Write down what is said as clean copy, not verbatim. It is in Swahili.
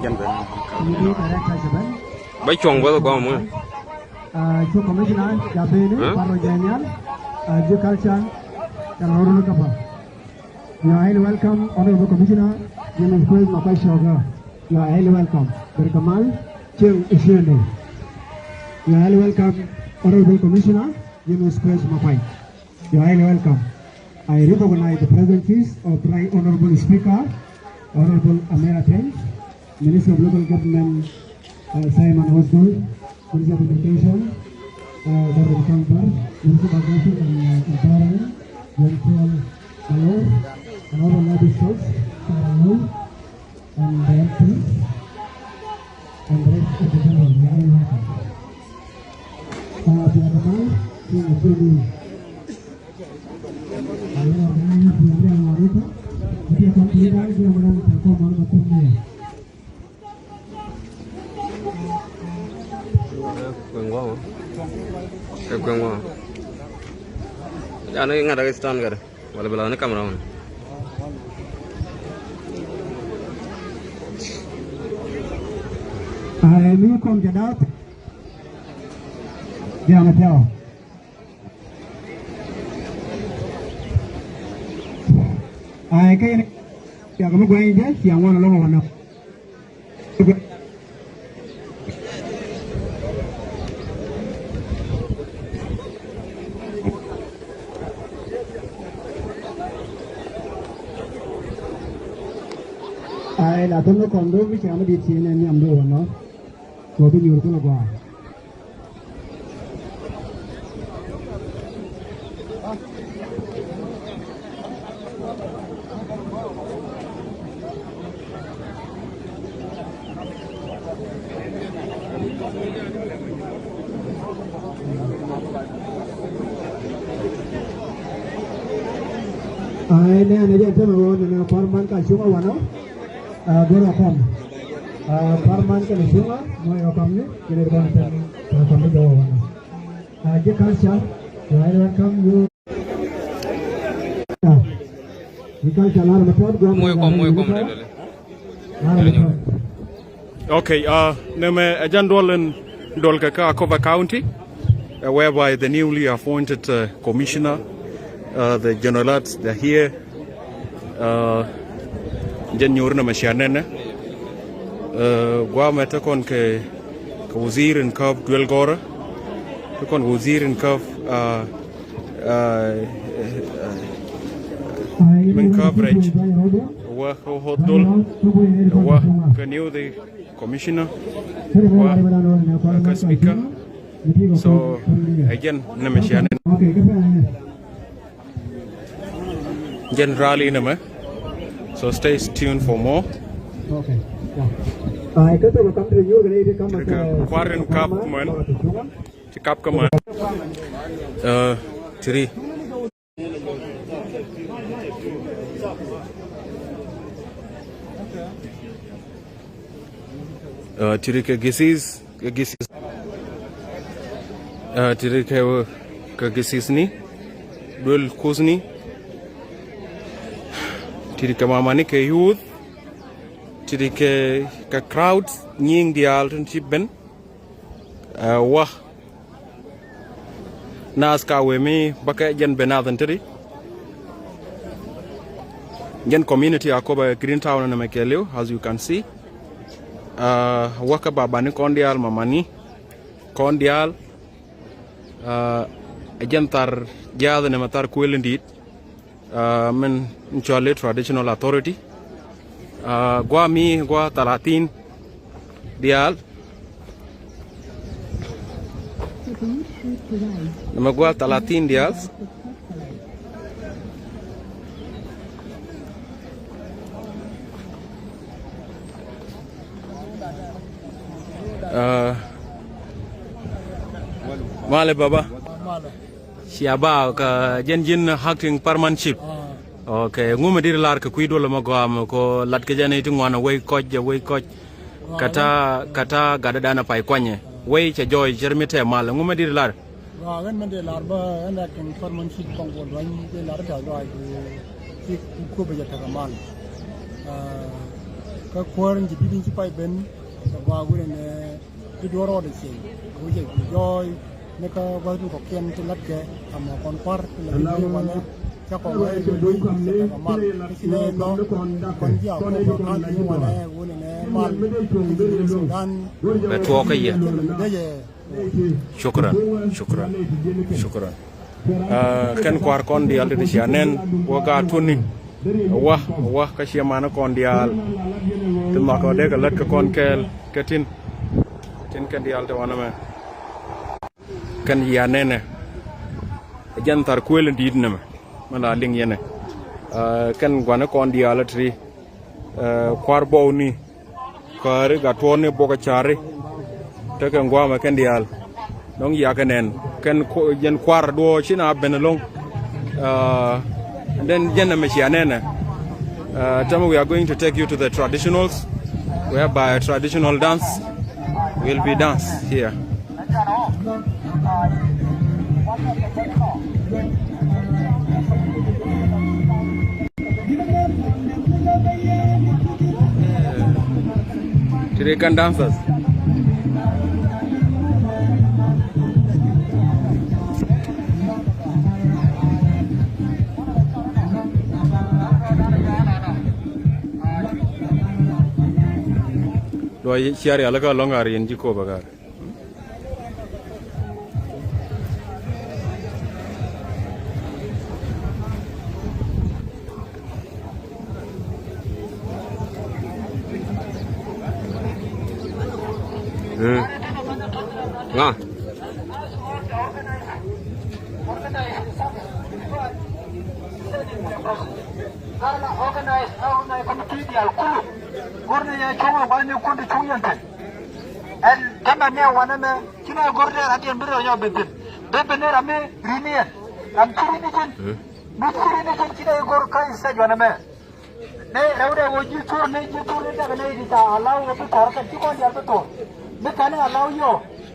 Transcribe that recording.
dân về bấy chồng với con mới so commissioner Jabene Parojanian agriculture and rural kapa. You are highly welcome, Honorable Commissioner Kueth Makuach. You are highly welcome. Berkamal Cheng Ishene. You are highly welcome, Honorable Commissioner Kueth Makuach. You are highly welcome. I recognize the presences of Right Honorable Speaker, Honorable Amira Tens, Minister of Local Government Simon Osgood, Minister of Education, Dr. Kampar, Minister of Agriculture and Environment, Jennifer Malo, and all the legislators, and the MPs, and the rest of the general. We are welcome. The other man, he is really quen quá hả? Cái quen quá. Dạ nó ngay đây stand cái, vậy là nó camera này. Mình không get out. Dạ mà theo. Cái này ya kama kwa nje ya mwana longo wana la tono kondo mi chama di tiene ni amdo no ko bi nyur ko la gwa ne ane je tama wona na parman ka chunga wano gora kom parman ka chunga mo yo kam ni kile kon tam do wano je kalcha I welcome you Okay, name Ajandol Dolkaka Akobo County, whereby the newly appointed commissioner, the generals, they're here. Janur na mashanene. Gwa metakon ke wazir in Kaf Dwell Gora. Takon wazir in Kaf min coverage. Wa hodol. Wa knew the commissioner. Wa ka speaker. So again na mashanene. Generally nama. So stay tuned for more. Okay. I got to come to you. Quarren Cup man. Cup man. Three. Three kagisis. Three kagisis ni. Dual kuzni. Tiri ka mamani ke youth, tiri ka crowd nying di alternship ben, wah nas ka wemi baka jen benadan tiri, jen community Akobo Green Town na mekeleo as you can see, waka babani kondial mamani kondial, jen tar jada na matar kuelendit. Men Nchole Traditional Authority gua mi gua talatin dial nama gua talatin dial male baba siapa ke jen hacking partnership. Okay, nguma dir lar ka kuido la magam ko lat ke jane tingwana way coach kata gada dana pai kwanye way cha joy jermite mal nguma dir lar wa gan man de lar ba ana ken partnership kong ko wan de lar ta joy ki ko be ta mal ka kuarin ji bidin ci pai ben ba gu ne di doro de ci gu je joy ne ka ba du ko ken ti lat ke am kon par le ni wala cha ko ngai du du ka mal ci ne no kon ji ko ko ka ni wala gu ne mal dan betwo ka ye shukran kan kwar kon di alde ci anen woga tuni wah ka ci mana kon di al te ma ko de ka lat ka kon kel ketin tin kan di alde wana me kan ya nene jantar kuel di ne me mana ling yene kan gwana kon di ala tri kwar bo ni kare ga tone boga chare te kan gwa ma kan di al dong ya kanen kan jen kwar do china benelong and then jen me chianene we are going to take you to the traditionals whereby a traditional dance will be danced here. Tirekan dancers. Do siari ala ka longar yen jiko bagar nga karena organize committee al kulu gorne ya choma bani kundi chungyante and kama ne wana me kina gorne ratien biro nya beben ne rame rinien am kiri ni jen kiri ni jen kina gor kai sa jona me ne raude wo ji tur ne daga ne di ta alaw wo to ka ti ko ya to me kana alaw yo